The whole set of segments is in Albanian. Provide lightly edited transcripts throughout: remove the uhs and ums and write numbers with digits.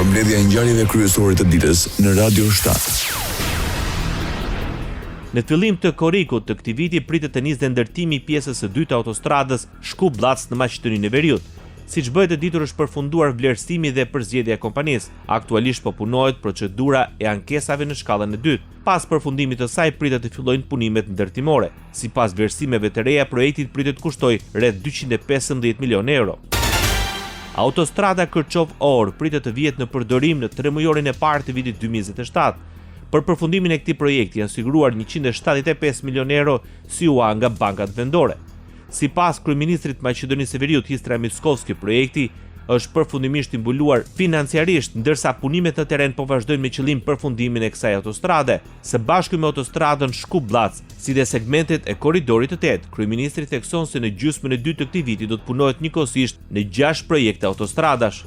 Përmbledhja e ngjarjeve kryesore të ditës në Radio 7. Në fillim të korrikut të këtij viti pritet të nisë ndërtimi i pjesës së dytë të autostradës Shkup-Llac në Maqedoninë e Veriut. Siç bëhet e ditur, është përfunduar vlerësimi dhe përzgjedhja e kompanisë. Aktualisht po punohet procedura e ankesave në shkallën e dytë. Pas përfundimit të saj pritet të fillojnë punimet ndërtimore. Sipas vlerësimeve të reja, projekti pritet të kushtojë rreth 215 milionë euro. Autostrada Kërçov-Orë pritet të vihet në përdorim në 3 mujorin e parë të vitit 2027. Për përfundimin e këtij projekti janë siguruar 175 milionë euro si ua nga bankat vendore. Sipas kryeministrit të Maqedonisë së Veriut Histra Mickovski, projekti është përfundimisht i mbuluar financiarisht, ndërsa punimet në terren po vazhdojnë me qëllim përfundimin e kësaj autostrade. Së bashku me autostradën Shkup-Llac, si dhe segmentet e korridorit të 8, kryeministri thekson se në gjysmën e dytë të këtij viti do të punohet njëkohësisht në 6 projekte autostradash.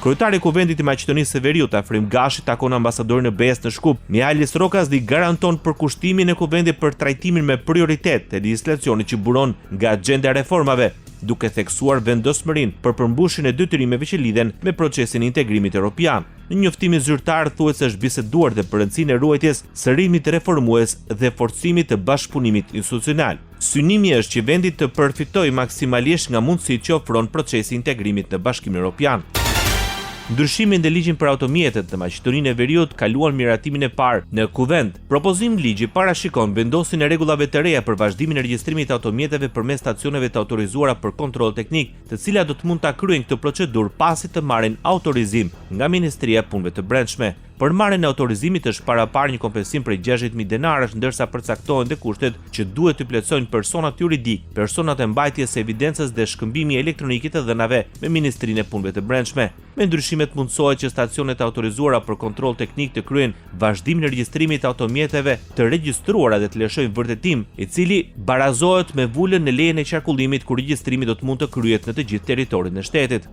Kryetari i Kuvendit të Maqedonisë së Veriut, Afrim Gashi, takon ambasadorin e BE-s në Shkup. Mihalis Rokas i garanton përkushtimin e Kuvendit për trajtimin me prioritet të legjislacionit që buron nga agenda e reformave, duke theksuar vendosmërinë për përmbushjen e detyrimeve që lidhen me procesin e integrimit evropian. Në njoftimin zyrtar thuhet se është biseduar dhe për rëndësinë e ruajtjes së ritmit reformues dhe forcimit të bashkëpunimit institucional. Synimi është që vendi të përfitojë maksimalisht nga mundësitë që ofron procesi i integrimit në Bashkimin Evropian. Ndryshimin në ligjin për automjetet në Maqedoninë e Veriut kaluan miratimin e parë në Kuvend. Propozimi i ligjit parashikon vendosjen e rregullave të reja për vazhdimin e regjistrimit të automjeteve përmes stacioneve të autorizuara për kontroll teknik, të cilat do të mund ta kryejnë këtë procedurë pasi të marrin autorizim nga Ministria e Punëve të Brendshme. Për marrjen e autorizimit është paraparë një kompensim prej 60.000 denarësh, ndërsa përcaktohen dhe kushtet që duhet të plotësojnë personat juridik, personat e mbajtjes së evidencës dhe shkëmbimi elektronik të dhënave me Ministrinë e Punëve të Brendshme. Me ndryshimet mundësohet që stacionet autorizuara për kontroll teknik të kryejnë vazhdimin e regjistrimit të automjeteve të regjistruara dhe të lëshojnë vërtetim, i cili barazohet me vulën në lejen e qarkullimit ku regjistrimi do të mund të kryhet në të gjithë territorin e shtetit.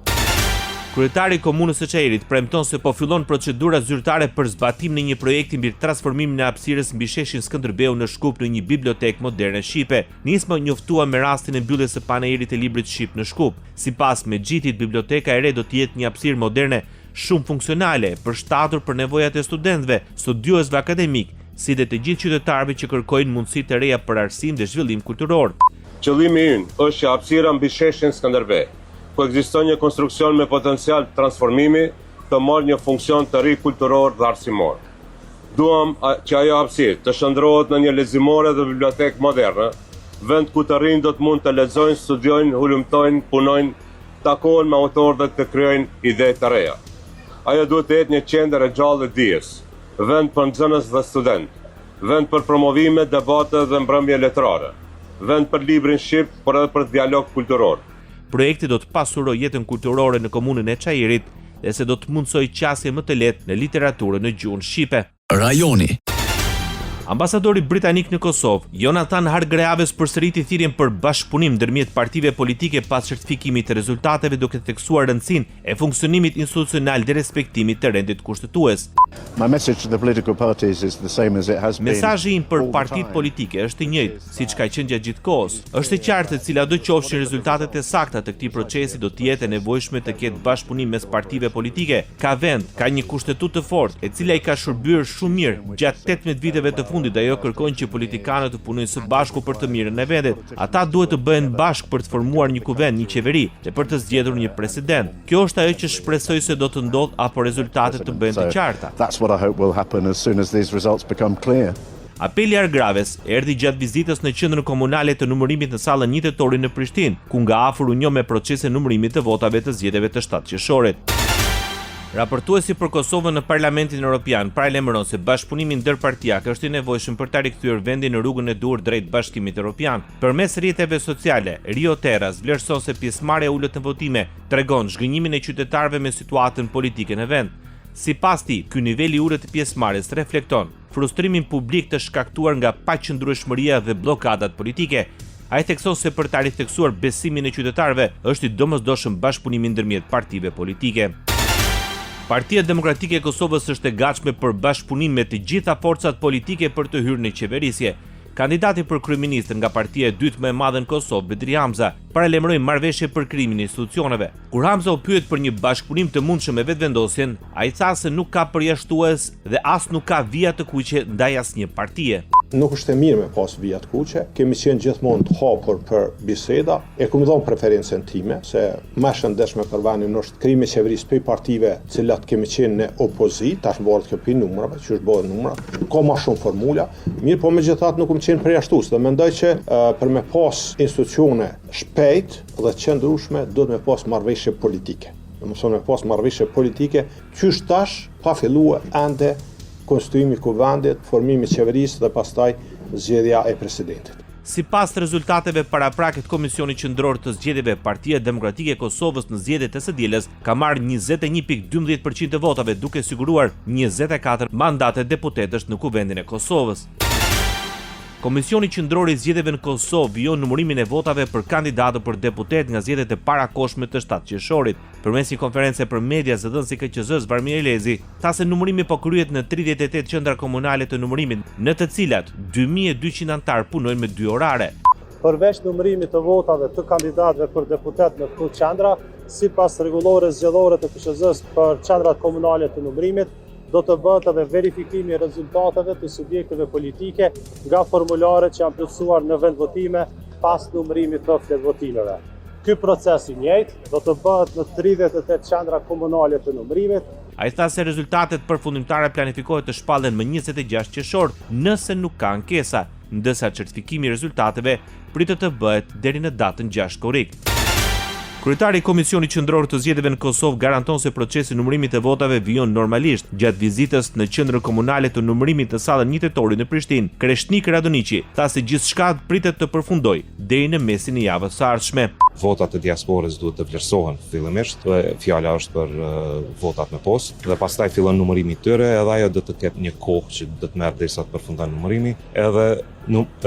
Kryetari i Komunës së Çajirit premton se po fillon procedura zyrtare për zbatim në një projekt mbi transformimin e hapësirës mbi sheshin Skënderbeu në Shkup në një bibliotekë moderne shqipe. Nisma njoftua me rastin e mbylljes së panelit të librit shqip në Shkup. Sipas Mexhitit, biblioteka e re do të jetë një hapësirë moderne shumë funksionale, përshtatur për nevojat e studentëve, studiuesve akademik, si dhe të gjithë qytetarëve që kërkojnë mundësi të reja për arsim dhe zhvillim kulturor. Qëllimi ynë është që hapësira mbi sheshin Skënderbeu, ku ekziston një konstruksion me potencial transformimi, të marrë një funksion të ri kulturor dhe arsimor. Duam që ajo hapësirë të shndrohet në një leximore dhe bibliotekë moderne, vend ku të rinjtë do të mund të lexojnë, studiojnë, hulumtojnë, punojnë, takohen me autorë dhe të krijojnë ide të reja. Ajo duhet të jetë një qendër e gjallë e dijes, vend për nxënës dhe student, vend për promovime, debate dhe mbrëmje letrare, vend për librin shqip, por edhe për dialog kulturor. Projekti do të pasurojë jetën kulturore në komunën e Çajirit dhe se do të mundsojë qasje më të lehtë në literaturën në gjuhën shqipe. Rajoni. Ambasadori britanik në Kosovë, Jonathan Hargreaves, përsëriti thirrjen për bashkëpunim ndërmjet partive politike pas certifikimit të rezultateve, duke theksuar rëndësinë e funksionimit institucional dhe respektimit të rendit kushtetues. Mesazhi im për partitë politike është i njëjtë, siç ka qenë gjatë gjithë kohës. Është e qartë se ciladdo qofshin rezultatet e sakta të këtij procesi, do të jetë e nevojshme të ketë bashkëpunim mes partive politike. Ka vend, ka një kushtetutë të fortë, e cila i ka shërbyer shumë mirë gjatë 18 viteve të fundit. Ajo kërkojnë që politikanët të punojnë së bashku për të mirën e vendit. Ata duhet të bëhen bashkë për të formuar një kuvend, një qeveri dhe për të zgjedhur një president. Kjo është ajo që shpresoj se do të ndodhë apo rezultatet të bëhen të qarta. Apeli i Hargreaves erdhi gjatë vizitës në qendrën komunale të numërimit në sallën 1 tetorit në Prishtinë, ku nga afër u njoh me procesin e numërimit të votave të zgjedhjeve të 7 qershorit. Raportuesi për Kosovën në Parlamentin Evropian paralajmëron se bashkëpunimi ndërpartijak është i nevojshëm për ta rikthyer vendin në rrugën e duhur drejt Bashkimit Evropian. Përmes rrjeteve sociale, Rio Terras vlerëson se pjesëmarrja ulët në votime tregon zhgënjimin e qytetarëve me situatën politike në vend. Sipas tij, ky nivel i ulët të pjesëmarrjes reflekton frustrimin publik të shkaktuar nga paqëndrueshmëria dhe bllokadat politike. Ai thekson se për ta ritheksuar besimin e qytetarëve është i domosdoshëm bashkëpunimi ndërmjet partive politike. Partia Demokratike e Kosovës është e gatshme për bashkëpunim me të gjitha forcat politike për të hyrë në qeverisje. Kandidati për kryeminist nga partia e dytë më e madhe në Kosovë, Bedri Hamza, paralajmëroi marrëveshje për krimin e institucioneve. Kur Hamza u pyet për një bashkëpunim të mundshëm me vetëvendosjen, ai tha se nuk ka përjashtues dhe as nuk ka vija të kuqe ndaj asnjë partie. Nuk është e mirë me pas vija të kuqe, kemi qenë gjithmonë të hapur për biseda, e kam dhënë preferencën time, se më shëndetshme për vendin është krimi i qeverisë për partive cilat kemi qenë në opozit, tash bëhet kjo për numrave, që është bëhet numra, ka më shumë formula, mirë po megjithatë nuk kam qenë përjashtues, dhe mendoj që për me pas institucione shpejt dhe të qëndrueshme duhet me pas marrëveshje politike. Domethënë me pas marrëveshje politike, qysh tash ka filluar ende konstituimi i kuvendit, formimi i qeverisë dhe pastaj zgjedhja e presidentit. Sipas rezultateve paraprakit Komisionit Qendror të Zgjedhjeve, Partia Demokratike e Kosovës në zgjedhjet e së dielës ka marrë 21.12% të votave, duke siguruar 24 mandate deputetësh në Kuvendin e Kosovës. Komisioni Qendror i Zgjedhjeve në Kosovë vijon numërimin e votave për kandidatë për deputet nga zgjedhjet e parakohshme të 7 qershorit. Përmes një konference për media, zëdhënësi i KQZ-s Varmir Elezi tha se numërimi po kryhet në 38 qendra komunale të numërimit, në të cilat 2200 antar punojnë me 2 orare. Përveç numërimit të votave të kandidatëve për deputet në këto qendra, sipas rregullores zgjedhore të KQZ-s për qendrat komunale të numërimit, do të bëhet edhe verifikimi i rezultateve të subjekteve politike nga formularet që janë plotësuar në vendvotime pas numërimit të fletvotimeve. Ky proces i njëjtë do të bëhet në 38 qendra komunale të numërimit. Ai tha se rezultatet përfundimtare planifikohet të shpallen më 26 qershor nëse nuk ka ankesa, ndërsa certifikimi i rezultateve pritet të bëhet deri në datën 6 korrik. Kryetari i Komisionit Qendror të Zgjedhjeve në Kosovë garanton se procesi i numërimit të votave vijon normalisht. Gjatë vizitës në qendrën komunale të numërimit të sallën 1 tetorit në Prishtinë, Kreshnik Radoniqi tha se gjithçka pritet të përfundojë deri në mesin e javës së ardhshme. Votat e diasporës duhet të vlerësohen fillimisht, fjala është për votat me postë dhe pastaj fillon numërimi i tyre, edhe ajo do të ketë një kohë që do të merr derisa të përfundon numërimi, edhe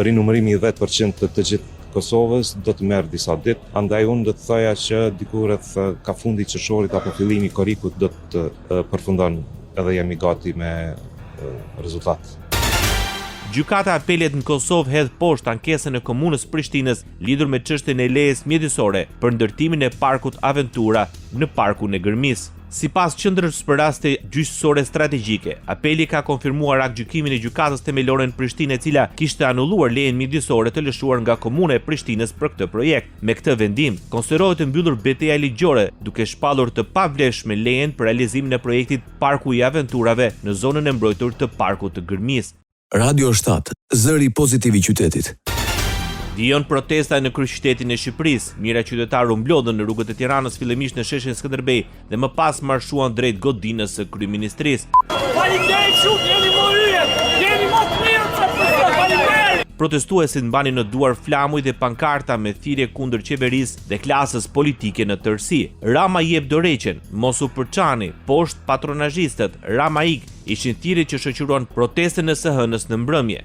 rinumërimi i 10% të gjithë Kosovës do të merr disa ditë, andaj unë do të thoja që diku rreth ka fundi qershorit apo fillimi i korrikut do të përfundon edhe jemi gati me rezultat. Gjykata e Apelit në Kosovë hedh poshtë ankesën e komunës Prishtinës lidhur me çështjen e lejes mjedisore për ndërtimin e parkut Aventura në parkun e Gërmis. Sipas qendrës për raste gjyqësore strategjike, Apeli ka konfirmuar aktgjykimin e gjykatës themelore në Prishtinë, e cila kishte anulluar lejen mjedisore të lëshuar nga komuna e Prishtinës për këtë projekt. Me këtë vendim, konsiderohet të mbyllur betejë ligjore, duke shpallur të pavlefshme lejen për realizimin e projektit Parku i Aventurave në zonën e mbrojtur të parkut të Gërmis. Radio 7, zëri pozitiv i qytetit. Vijon protesta në kryeqytetin e Shqipërisë. Mijëra qytetarë u mblodhën në rrugët e Tiranës, fillimisht në sheshin Skënderbej dhe më pas marshuan drejt godinës së kryeministrisë. Faleminderit shumë, jeni më hyjet, jeni më të mirë se faleminderit. Protestuesit mbanin në duar flamuj dhe pankarta me thirrje kundër qeverisë dhe klasës politike në tërësi. Rama jep dorëheqjen, mos u përçani, poshtë patronazhistët, Rama ik, ishin thirrjet që shoqëruan protestën e SH-s në mbrëmje.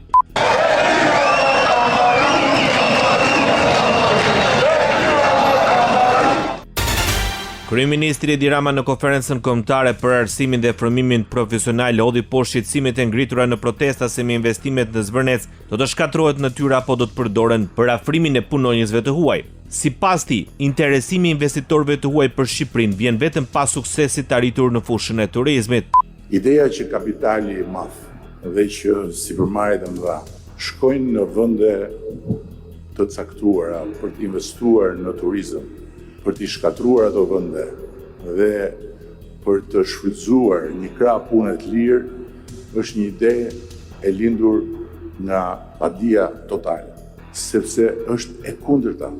Kryeministri Edi Rama në konferencën kombëtare për arsimin dhe formimin profesional lodhi poshtë shqetësimet e ngritura në protesta se me investimet në Zvërnec do të shkatërrohet natyra apo do të përdoren për afrimin e punonjësve të huaj. Sipas tij, interesimi i investitorëve të huaj për Shqipërinë vjen vetëm pas suksesit të arritur në fushën e turizmit. Ideja që kapitali i madh dhe që sipërmarrjet e mëdha shkojnë në vende të caktuara për të investuar në turizëm, për t'i shkatruar ato vende dhe për të shfrytzuar një krah pune të lirë, është një ide e lindur nga padia totale, sepse është e kundërta.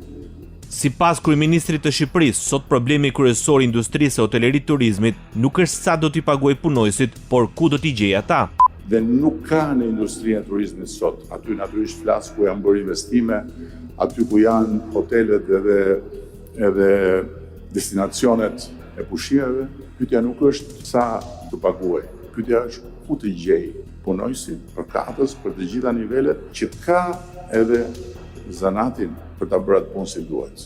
Sipas kryeministrit të Shqipërisë, sot problemi kryesor i industrisë së hotelerit turizmit nuk është sa do t'i paguaj punojësit, por ku do t'i gjejë ata. Dhe nuk ka në industrinë e turizmit sot, aty natyrisht flas ku janë bërë investime, aty ku janë hotelet edhe destinacionet e pushimeve, pyetja nuk është sa të paguaj, pyetja është ku të gjej punojësin, përkatës, për të gjitha nivelet, që ka edhe zanatin për ta bërë atë punë si duhet.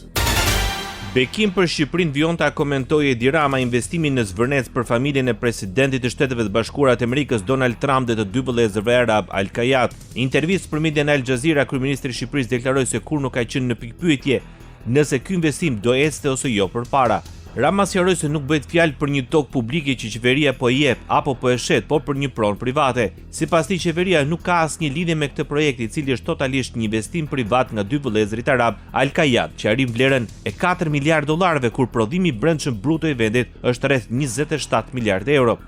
Bekim për Shqipërinë vjonta komentoi Edi Rama investimin në Zvërnec për familjen e presidentit të Shteteve të Bashkuara të Amerikës Donald Trump dhe të dy vëllezërve arab Al Kayat. Në intervistë për median Al Jazeera, kryeministri i Shqipërisë deklaroi se kur nuk ka qenë në pikpyetje nëse ky investim do ecte ose jo përpara. Rama sqaroi se nuk bëhet fjalë për një tokë publike që qeveria po e jep apo po e shet, por për një pronë private. Sipas tij, qeveria nuk ka asnjë lidhje me këtë projekt, i cili është totalisht një investim privat nga dy vëllezërit arab Al Kayat, që arrin vlerën e 4 miliardë dollarëve, kur prodhimi i brendshëm bruto i vendit është rreth 27 miliardë euro.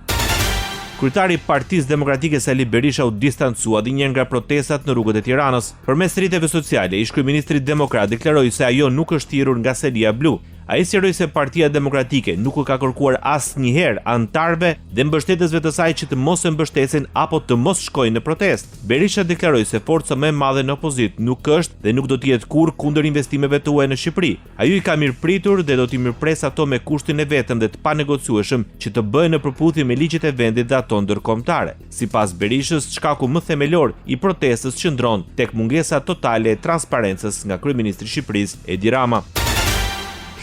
Kryetari i Partisë Demokratike Sali Berisha u distancua dinjëherë nga protestat në rrugët e Tiranës. Përmes rrjeteve sociale, ish-kryeministri demokrat deklaroi se ajo nuk është thirrur nga selia blu. Ai sqaroi se Partia Demokratike nuk u ka kërkuar asnjëherë anëtarëve dhe mbështetësve të saj që të mos e mbështesin apo të mos shkojnë në protestë. Berisha deklaroi se forca më e madhe në opozit nuk është dhe nuk do të jetë kurrë kundër investimeve të huaja në Shqipëri. Ai i ka mirëpritur dhe do t'i mirëpres ato me kushtin e vetëm dhe të panegociueshëm që të bëhen në përputhje me ligjet e vendit dhe ato ndërkombëtare. Sipas Berishës, shkaku më themelor i protestës qëndron tek mungesa totale e transparencës nga kryeministri i Shqipërisë Edi Rama.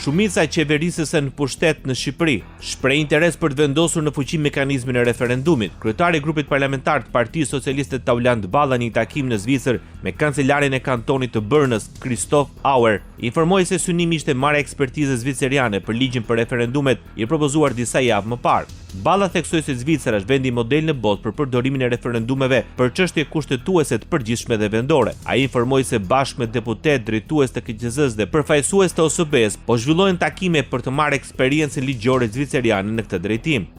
Shumica e qeverisëse në pushtet në Shqipëri shpreh interes për të vendosur në fuqi mekanizmin e referendumit. Kryetari i grupit parlamentar të Partisë Socialiste Tauland Balla në një takim në Zvicër me kancelarin e kantonit të Brnës, Christoph Auer, informoi se synimi ishte marrja ekspertizë zviceriane për ligjin për referendumet i propozuar disa javë më parë. Balla theksoi se Zvicra është vendi model në botë për përdorimin e referendumeve për çështje kushtetuese të përgjithshme dhe vendore. Ai informoi se bashkë me deputet, drejtues të KQZ-s dhe përfaqësues të OSB-s po zhvillohen takime për të marrë eksperiencën ligjore zviceriane në këtë drejtim.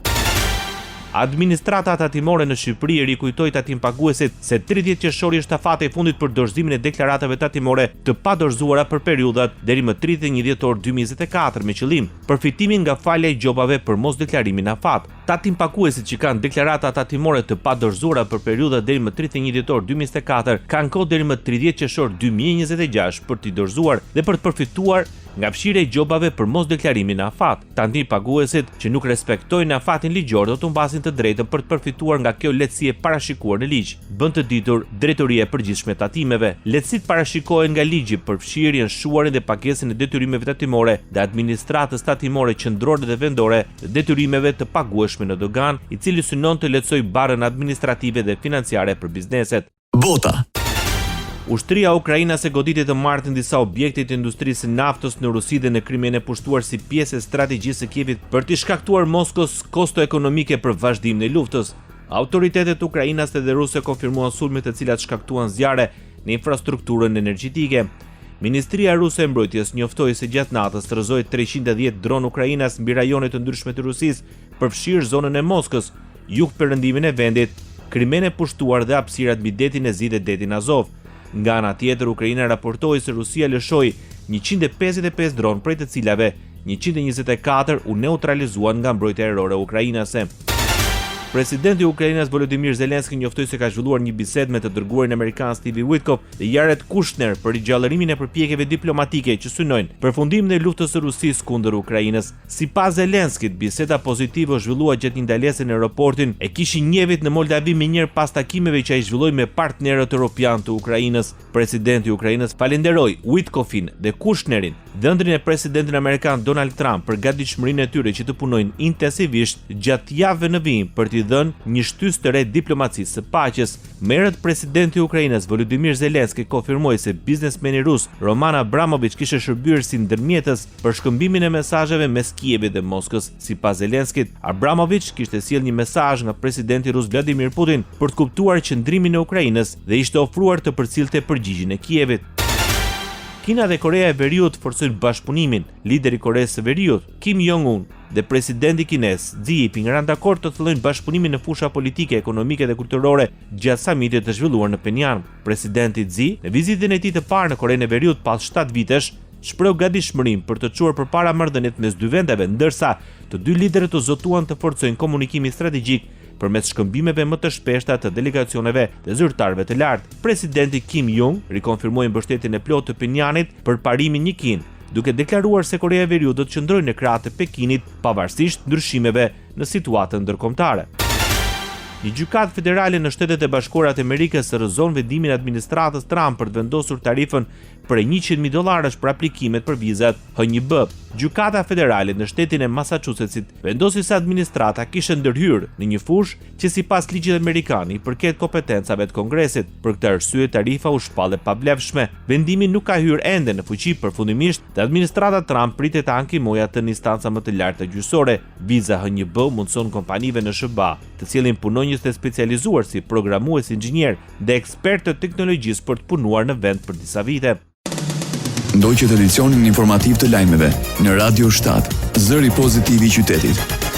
Administrata tatimore në Shqipëri rikujtoi tatimpaguesit se 30 qershori është afata e fundit për dorëzimin e deklaratave tatimore të padorëzuara për periudhat deri më 31 dhjetor 2024 me qëllim përfitimin nga falja e gjobave për mosdeklarimin afat. Tatimpaguesit që kanë deklarata tatimore të padorëzuara për periudhat deri më 31 dhjetor 2024 kanë kohë deri më 30 qershor 2026 për t'i dorëzuar dhe për të përfituar nga fshirja e gjobave për mosdeklarimin e afat. Tatimpaguesit që nuk respektojnë afatin ligjor do të humbasin të drejtën për të përfituar nga kjo lehtësi e parashikuar në ligj, bën të ditur Drejtoria e Përgjithshme e Tatimeve. Lehtësitë parashikohen nga ligji për fshirjen, shuarin dhe pagesën e detyrimeve tatimore dhe administratës tatimore qendrore dhe vendore dhe detyrimeve të pagueshme në dogan, i cili synon të lehtësojë barrën administrative dhe financiare për bizneset. Bota. Ushtria ukrainase goditi të martën disa objekte të industrisë së naftës në Rusi dhe në Krimin e pushtuar si pjesë e strategjisë së Kievit për të shkaktuar Moskës kosto ekonomike për vazhdimin e luftës. Autoritetet ukrainase dhe ruse konfirmuan sulmet të cilat shkaktuan zjarre në infrastrukturën energjetike. Ministria ruse e mbrojtjes njoftoi se gjatë natës rrëzoi 310 dronë ukrainas mbi rajone të ndryshme të Rusisë për fshirë zonën e Moskës, jugperëndimin e vendit, Krimin e pushtuar dhe hapësirat mbi detin e Zi dhe detin Azov. Nga ana tjetër, Ukraina raportoi se Rusia lëshoi 155 dronë, prej të cilave 124 u neutralizuan nga mbrojtja ajrore ukrainase. Presidenti i Ukrainës Volodymyr Zelensky njoftoi se ka zhvilluar një bisedë me të dërguarin amerikan Steve Witkoff dhe Jared Kushner për ringjallërimin e përpjekjeve diplomatike që synojnë përfundimin e luftës së Rusisë kundër Ukrainës. Sipas Zelenskit, biseda pozitive u zhvillua gjatë një ndalese në aeroportin e Kishinjevit në Moldavi më njëherë pas takimeve që ai zhvilloi me partnerët europian të Ukrainës. Presidenti i Ukrainës falenderoi Witkoffin dhe Kushnerin dhe ëndrin e presidentit amerikan Donald Trump për gatishmërinë e tyre që të punojnë intensivisht gjatë javëve në vijim për t'i dhënë një shtys të re diplomacisë së paqes. Merët presidenti i Ukrainës Volodymyr Zelensky konfirmoi se biznesmeni rus Roman Abramovich kishte shërbyer si ndërmjetës për shkëmbimin e mesazheve mes Kievit dhe Moskës. Sipas Zelenskit, Abramovich kishte sjellë një mesazh nga presidenti rus Vladimir Putin për të kuptuar qëndrimin e Ukrainës dhe ishte ofruar të përcillte përgjigjen e Kievit. Kina dhe Korea e Veriut forcojnë bashkëpunimin. Lideri i Koreas së Veriut, Kim Jong-un, dhe presidenti kinez Xi Jinping kanë dakord të thellojnë bashkëpunimin në fusha politike, ekonomike dhe kulturore gjatë samitit të zhvilluar në Penjan. Presidenti Xi, në vizitën e tij të parë në Korenë e Veriut pas 7 vitesh, shpreu gatishmërinë për të çuar përpara marrëdhëniet mes dy vendeve, ndërsa të dy liderët u zotuan të forcojnë komunikimin strategjik përmes shkëmbimeve më të shpeshta të delegacioneve dhe zyrtarëve të lartë. Presidenti Kim Jong rikonfirmoi mbështetjen e plotë të Penjanit për parimin 1 Kinë, duke deklaruar se Korea e Veriut do të qëndrojë në krah të Pekinit pavarësisht ndryshimeve në situatën ndërkombëtare. Një gjykatë federale në Shtetet e Bashkuara të Amerikës rrëzon vendimin e administratës Trump për të vendosur tarifën prej $100.000 për aplikimet për vizat H1B. Gjykata federale në shtetin e Massachusettsit vendosi se administrata kishte ndërhyrë në një fushë që sipas ligjit amerikan i përket kompetencave të Kongresit. Për këtë arsye tarifa u shpall e pavlefshme. Vendimi nuk ka hyrë ende në fuqi përfundimisht dhe administrata Trump pritet të ankimojë atë në instanca më të larta gjyqësore. Viza H1B mundson kompanive në SBA, të cilin punonjës të specializuar si programues inxhinier dhe ekspert të teknologjisë për të punuar në vend për disa vite. Ndoqët edicionin informativ të lajmeve në Radio 7, zëri pozitiv i qytetit.